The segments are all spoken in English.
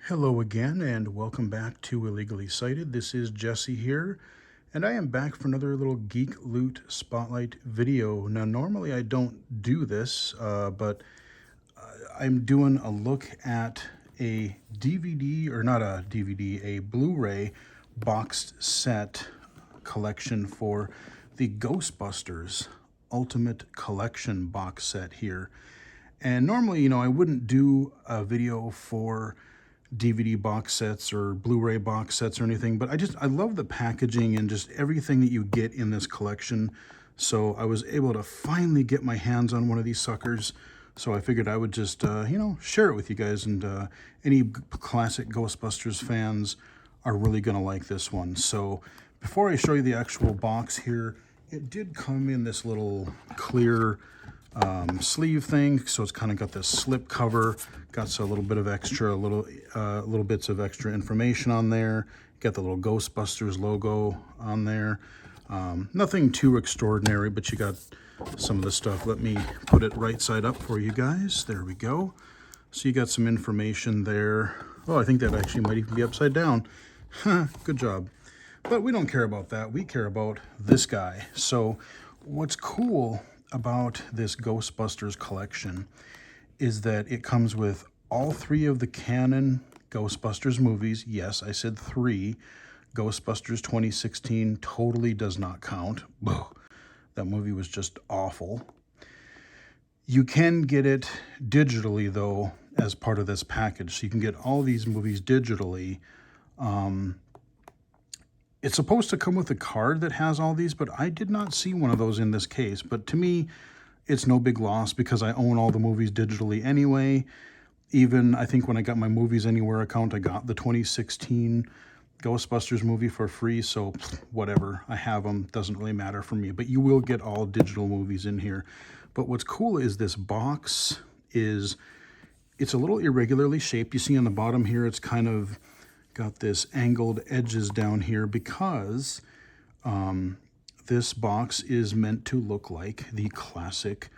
Hello again, and welcome back to Illegally Cited. This is Jesse here, and I am back for another little Geek Loot Spotlight video. Now, normally I don't do this, but I'm doing a look at a DVD, or not a DVD, a Blu-ray boxed set collection for the Ghostbusters Ultimate Collection box set here. And normally, I wouldn't do a video for DVD box sets or Blu-ray box sets or anything, but I love the packaging and just everything that you get in this collection. So I was able to finally get my hands on one of these suckers. So I figured I would just, share it with you guys, and any classic Ghostbusters fans are really gonna like this one. So before I show you the actual box here, it did come in this little clear sleeve thing, so it's kind of got this slip cover, got a little bit of extra, little bits of extra information on there. Got the little Ghostbusters logo on there. Nothing too extraordinary, but you got some of the stuff. Let me put it right side up for you guys. There we go. So you got some information there. Oh, I think that actually might even be upside down. Good job. But we don't care about that. We care about this guy. So what's cool about this Ghostbusters collection is that it comes with all three of the canon Ghostbusters movies. Yes, I said three. Ghostbusters 2016 totally does not count. Ugh, that movie was just awful. You can get it digitally, though, as part of this package. So you can get all these movies digitally. It's supposed to come with a card that has all these, but I did not see one of those in this case. But to me, it's no big loss because I own all the movies digitally anyway. Even, I think when I got my Movies Anywhere account, I got the 2016 Ghostbusters movie for free. So whatever, I have them, doesn't really matter for me. But you will get all digital movies in here. But what's cool is this box it's a little irregularly shaped. You see on the bottom here, it's kind of got this angled edges down here because this box is meant to look like the classic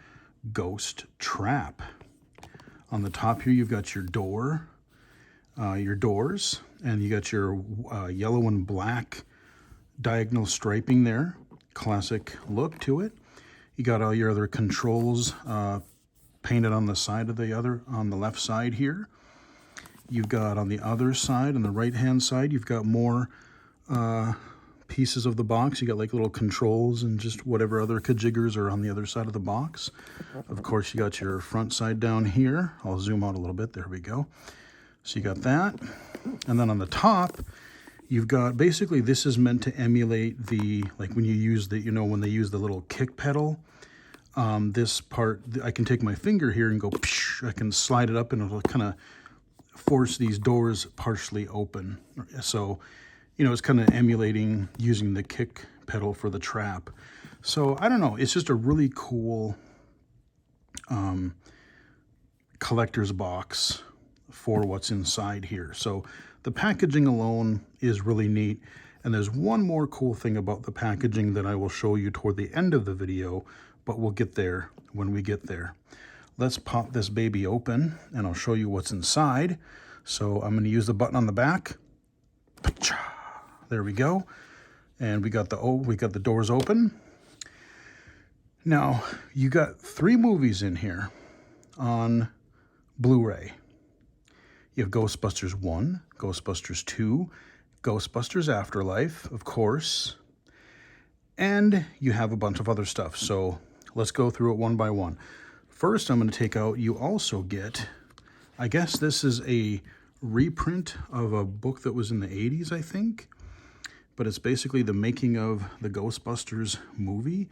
ghost trap. On the top here, you've got your doors, and you got your yellow and black diagonal striping there. Classic look to it. You got all your other controls painted on the side of on the left side here. You've got on the other side, on the right-hand side, you've got more pieces of the box. You got like little controls and just whatever other kajiggers are on the other side of the box. Of course, you got your front side down here. I'll zoom out a little bit. There we go. So you got that. And then on the top, you've got, basically this is meant to emulate like when you use when they use the little kick pedal. This part, I can take my finger here and go, psh, I can slide it up and it'll kind of force these doors partially open. So, it's kind of emulating using the kick pedal for the trap. So, I don't know. It's just a really cool collector's box for what's inside here. So, the packaging alone is really neat. And there's one more cool thing about the packaging that I will show you toward the end of the video, but we'll get there when we get there. Let's pop this baby open and I'll show you what's inside. So I'm going to use the button on the back. There we go. And we got the doors open. Now, you got three movies in here on Blu-ray. You have Ghostbusters 1, Ghostbusters 2, Ghostbusters Afterlife, of course, and you have a bunch of other stuff. So let's go through it one by one. First, I'm going to take out, you also get, I guess this is a reprint of a book that was in the 80s, I think. But it's basically the making of the Ghostbusters movie.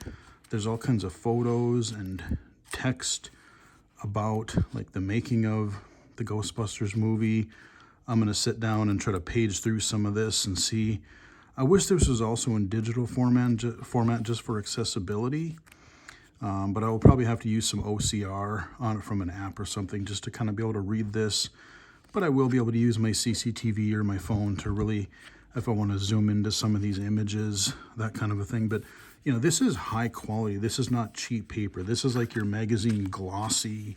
There's all kinds of photos and text about like the making of the Ghostbusters movie. I'm going to sit down and try to page through some of this and see. I wish this was also in digital format just for accessibility. But I will probably have to use some OCR on it from an app or something just to kind of be able to read this. But I will be able to use my CCTV or my phone to really, if I want to zoom into some of these images, that kind of a thing. But, this is high quality. This is not cheap paper. This is like your magazine glossy,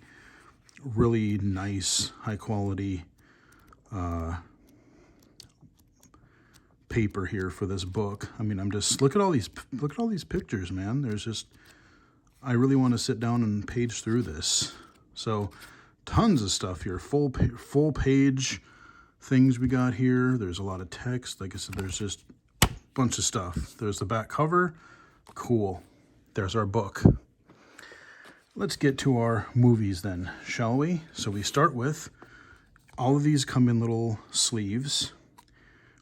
really nice, high quality paper here for this book. I mean, I'm just, look at all these pictures, man. There's just, I really want to sit down and page through this. So tons of stuff here, full page things we got here. There's a lot of text. Like I said, there's just a bunch of stuff. There's the back cover. Cool. There's our book. Let's get to our movies then, shall we? So we start with, all of these come in little sleeves.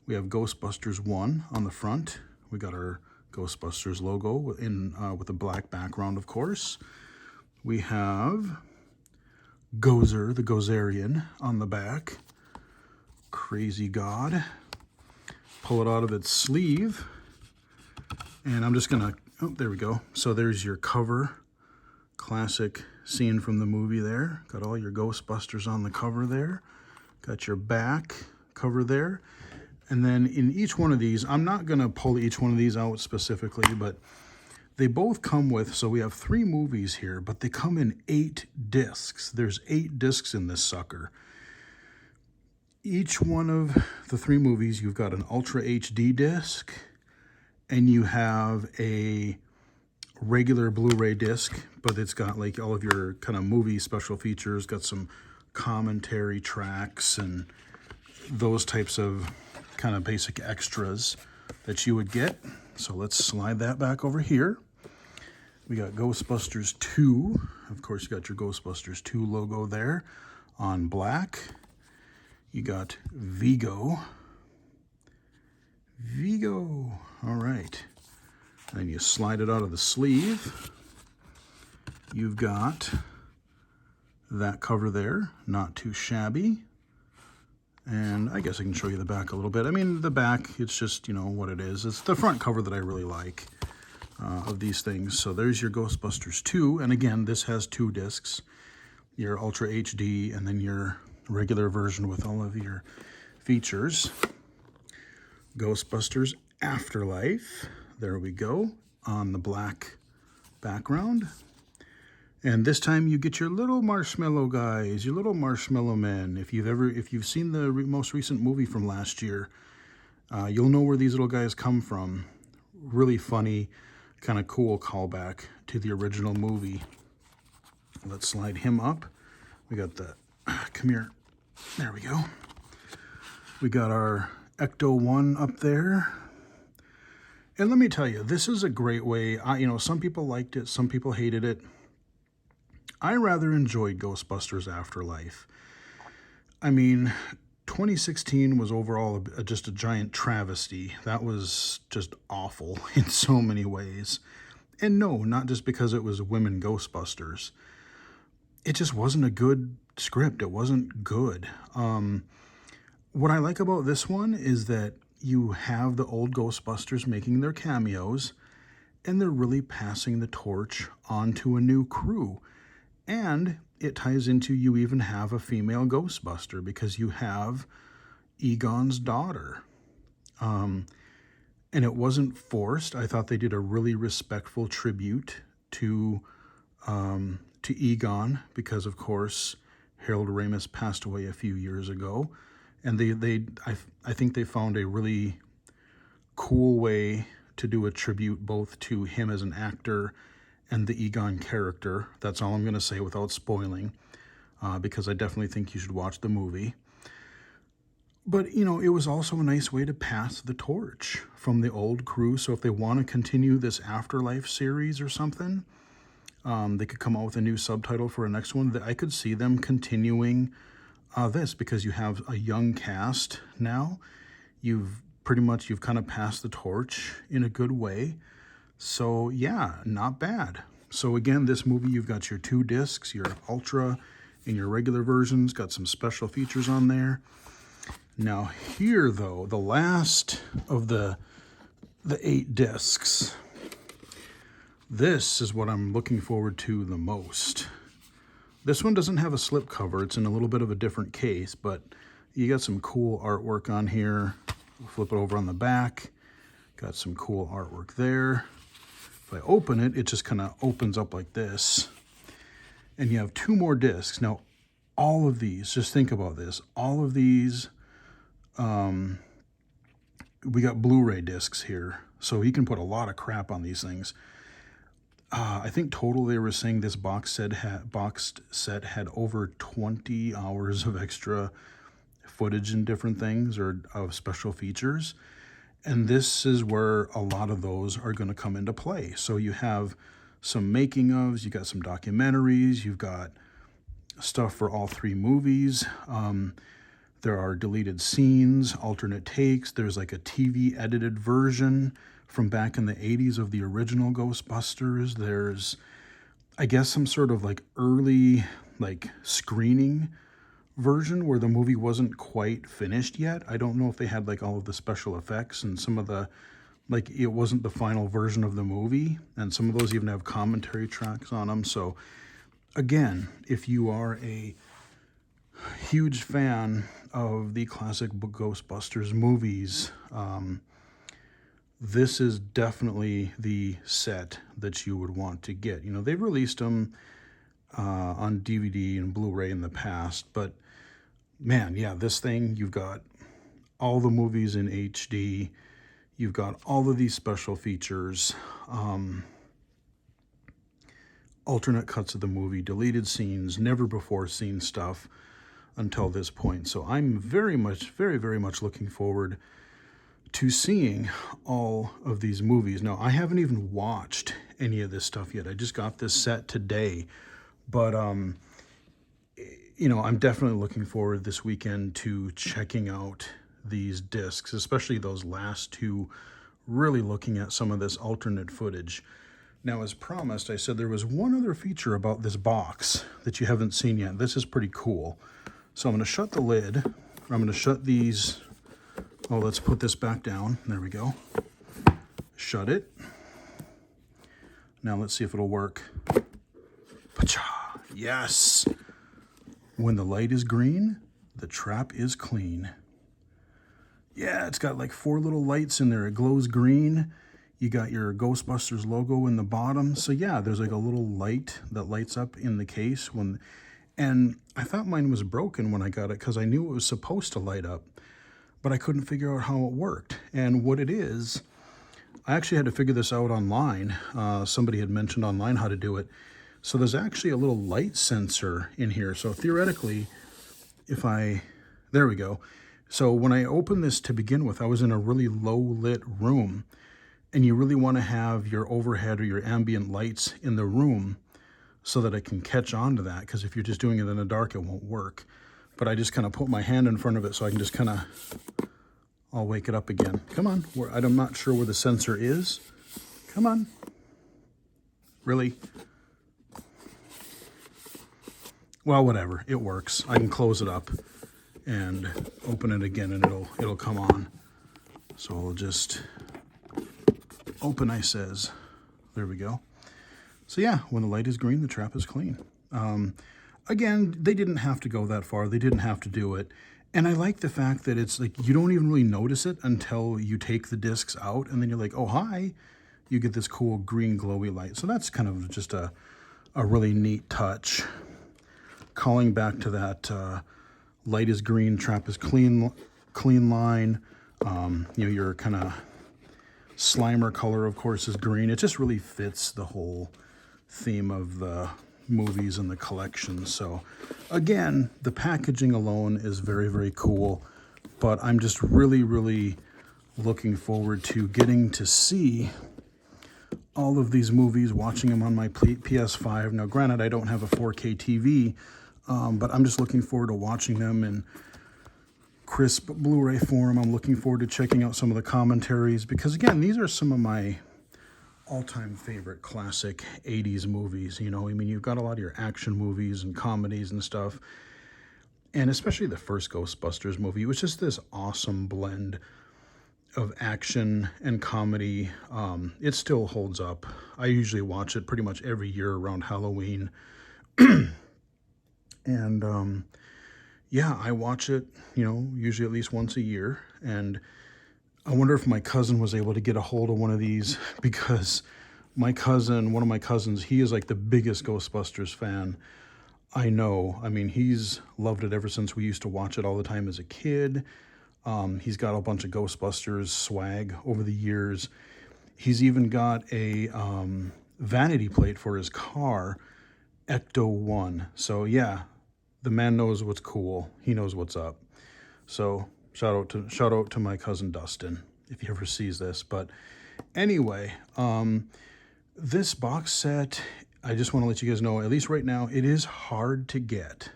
We have Ghostbusters 1 on the front. We got our Ghostbusters logo with a black background, of course. We have Gozer, the Gozerian, on the back. Crazy God. Pull it out of its sleeve. And I'm just gonna, oh, there we go. So there's your cover. Classic scene from the movie there. Got all your Ghostbusters on the cover there. Got your back cover there. And then in each one of these, I'm not going to pull each one of these out specifically, but they both come with, so we have 3 movies here, but they come in 8 discs. There's 8 discs in this sucker. Each one of the 3 movies, you've got an Ultra HD disc, and you have a regular Blu-ray disc, but it's got like all of your kind of movie special features, got some commentary tracks and those types of kind of basic extras that you would get. So let's slide that back over here. We got Ghostbusters 2. Of course, you got your Ghostbusters 2 logo there on black. You got Vigo. All right. And then you slide it out of the sleeve. You've got that cover there, not too shabby. And I guess I can show you the back a little bit. I mean, the back, it's just, you know, what it is. It's the front cover that I really like of these things. So there's your Ghostbusters 2. And again, this has 2 discs. Your Ultra HD and then your regular version with all of your features. Ghostbusters Afterlife. There we go, on the black background. And this time you get your little marshmallow guys, your little marshmallow men. If you've seen the most recent movie from last year, you'll know where these little guys come from. Really funny, kind of cool callback to the original movie. Let's slide him up. We got the, come here, there we go. We got our Ecto-1 up there. And let me tell you, this is a great way. Some people liked it, some people hated it. I rather enjoyed Ghostbusters Afterlife. I mean, 2016 was overall just a giant travesty. That was just awful in so many ways. And no, not just because it was women Ghostbusters. It just wasn't a good script. It wasn't good. What I like about this one is that you have the old Ghostbusters making their cameos, and they're really passing the torch onto a new crew. And it ties into, you even have a female Ghostbuster because you have Egon's daughter. And it wasn't forced. I thought they did a really respectful tribute to Egon because, of course, Harold Ramis passed away a few years ago. And I think they found a really cool way to do a tribute both to him as an actor and the Egon character. That's all I'm going to say without spoiling, because I definitely think you should watch the movie. But, you know, it was also a nice way to pass the torch from the old crew. So if they want to continue this Afterlife series or something, they could come out with a new subtitle for a next one. I could see them continuing this because you have a young cast now. You've kind of passed the torch in a good way. So yeah, not bad. So again, this movie, you've got your 2 discs, your Ultra and your regular versions, got some special features on there. Now here though, the last of the 8 discs, this is what I'm looking forward to the most. This one doesn't have a slip cover. It's in a little bit of a different case, but you got some cool artwork on here. We'll flip it over on the back. Got some cool artwork there. If I open it, it just kind of opens up like this. And you have 2 more discs. Now, all of these, just think about this, all of these we got Blu-ray discs here, so he can put a lot of crap on these things. I think total they were saying this boxed set had over 20 hours of extra footage and different things, or of special features. And this is where a lot of those are going to come into play. So you have some making ofs, you got some documentaries, you've got stuff for all three movies. There are deleted scenes, alternate takes. There's like a TV edited version from back in the 80s of the original Ghostbusters. There's, I guess, some sort of like early like screening version where the movie wasn't quite finished yet. I don't know if they had like all of the special effects and some of the, like, it wasn't the final version of the movie, and some of those even have commentary tracks on them. So again, if you are a huge fan of the classic Ghostbusters movies, this is definitely the set that you would want to get. You know, they've released them on DVD and Blu-ray in the past, but man, yeah, this thing, you've got all the movies in HD, you've got all of these special features, alternate cuts of the movie, deleted scenes, never before seen stuff until this point. So I'm very much looking forward to seeing all of these movies. Now, I haven't even watched any of this stuff yet. I just got this set today, but you know, I'm definitely looking forward this weekend to checking out these discs, especially those last two, really looking at some of this alternate footage. Now, as promised, I said there was one other feature about this box that you haven't seen yet. This is pretty cool. So I'm going to shut the lid. I'm going to shut these. Oh, let's put this back down. There we go. Shut it. Now let's see if it'll work. Pacha! Yes! When the light is green, the trap is clean. Yeah, it's got like 4 little lights in there. It glows green. You got your Ghostbusters logo in the bottom. So yeah, there's like a little light that lights up in the case when, and I thought mine was broken when I got it because I knew it was supposed to light up, but I couldn't figure out how it worked. And what it is, I actually had to figure this out online. Somebody had mentioned online how to do it. So there's actually a little light sensor in here. So theoretically, if I, there we go. So when I opened this to begin with, I was in a really low lit room, and you really want to have your overhead or your ambient lights in the room so that it can catch on to that. Because if you're just doing it in the dark, it won't work. But I just kind of put my hand in front of it so I can just kind of, I'll wake it up again. Come on, I'm not sure where the sensor is. Come on. Really? Well, whatever, it works. I can close it up and open it again and it'll come on. So I'll just open, I says. There we go. So yeah, when the light is green, the trap is clean. Again, they didn't have to go that far. They didn't have to do it. And I like the fact that it's like, you don't even really notice it until you take the discs out and then you're like, oh, hi. You get this cool green glowy light. So that's kind of just a really neat touch. Calling back to that light is green, trap is clean line. You know, your kind of Slimer color, of course, is green. It just really fits the whole theme of the movies and the collection. So again, the packaging alone is very cool, but I'm just really looking forward to getting to see all of these movies, watching them on my PS5. Now, granted, I don't have a 4K TV, but I'm just looking forward to watching them in crisp Blu-ray form. I'm looking forward to checking out some of the commentaries because, again, these are some of my all-time favorite classic 80s movies. You know, I mean, you've got a lot of your action movies and comedies and stuff, and especially the first Ghostbusters movie. It was just this awesome blend of action and comedy. It still holds up. I usually watch it pretty much every year around Halloween. And yeah, I watch it, you know, usually at least once a year. And I wonder if my cousin was able to get a hold of one of these, because my cousin, one of my cousins, he is like the biggest Ghostbusters fan I know. I mean, he's loved it ever since we used to watch it all the time as a kid. He's got a bunch of Ghostbusters swag over the years. He's even got a vanity plate for his car, Ecto 1. So yeah, the man knows what's cool. He knows what's up. So shout out to my cousin Dustin if he ever sees this. But anyway, this box set, I just want to let you guys know, at least right now, it is hard to get.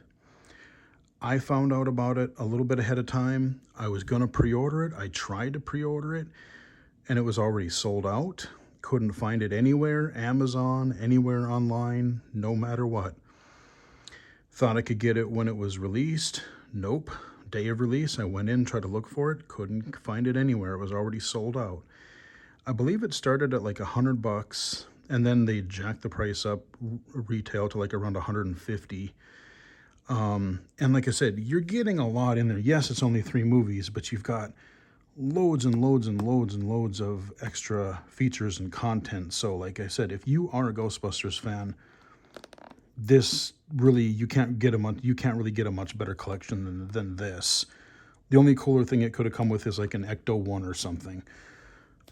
I found out about it a little bit ahead of time. I was going to pre-order it. I tried to pre-order it, and it was already sold out. Couldn't find it anywhere, Amazon, anywhere online, no matter what. Thought I could get it when it was released. Nope. Day of release, I went in, tried to look for it, couldn't find it anywhere. It was already sold out. I believe it started at like $100, and then they jacked the price up retail to like around 150. And like I said, you're getting a lot in there. Yes, it's only 3 movies, but you've got loads and loads and loads and loads of extra features and content. So like I said, if you are a Ghostbusters fan, this really, you can't really get a much better collection than this. The only cooler thing it could have come with is like an Ecto 1 or something,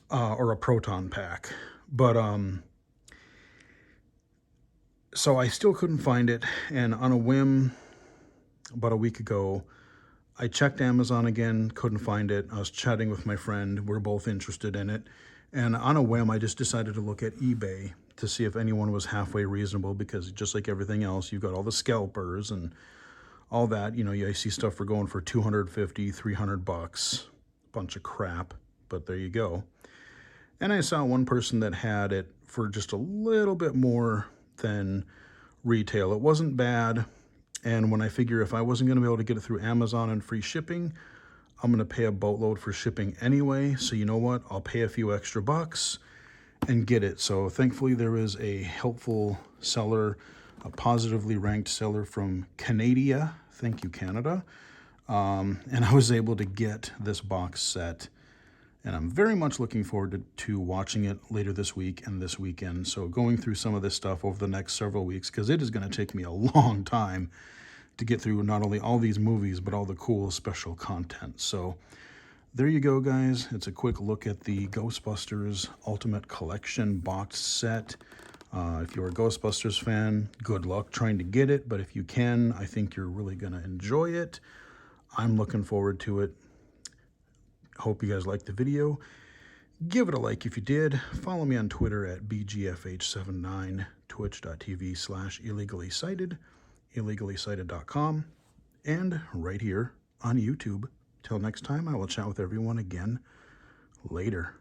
or a proton pack. But so I still couldn't find it, and on a whim, about a week ago, I checked Amazon again, couldn't find it. I was chatting with my friend, we're both interested in it, and on a whim, I just decided to look at eBay to see if anyone was halfway reasonable, because just like everything else, you've got all the scalpers and all that. You know, I see stuff for going for $250, $300, bunch of crap, but there you go. And I saw one person that had it for just a little bit more than retail. It wasn't bad, and when I figure if I wasn't going to be able to get it through Amazon and free shipping, I'm going to pay a boatload for shipping anyway. So you know what? I'll pay a few extra bucks and get it. So thankfully there is a helpful seller, a positively ranked seller from Canada. Thank you, Canada. And I was able to get this box set, and I'm very much looking forward to watching it later this week and this weekend. So going through some of this stuff over the next several weeks, because it is going to take me a long time to get through not only all these movies, but all the cool special content. So there you go, guys. It's a quick look at the Ghostbusters Ultimate Collection box set. If you're a Ghostbusters fan, good luck trying to get it. But if you can, I think you're really going to enjoy it. I'm looking forward to it. Hope you guys liked the video. Give it a like if you did. Follow me on Twitter at BGFH79, twitch.tv/illegally-cited, illegally-cited.com, and right here on YouTube. Till next time, I will chat with everyone again later.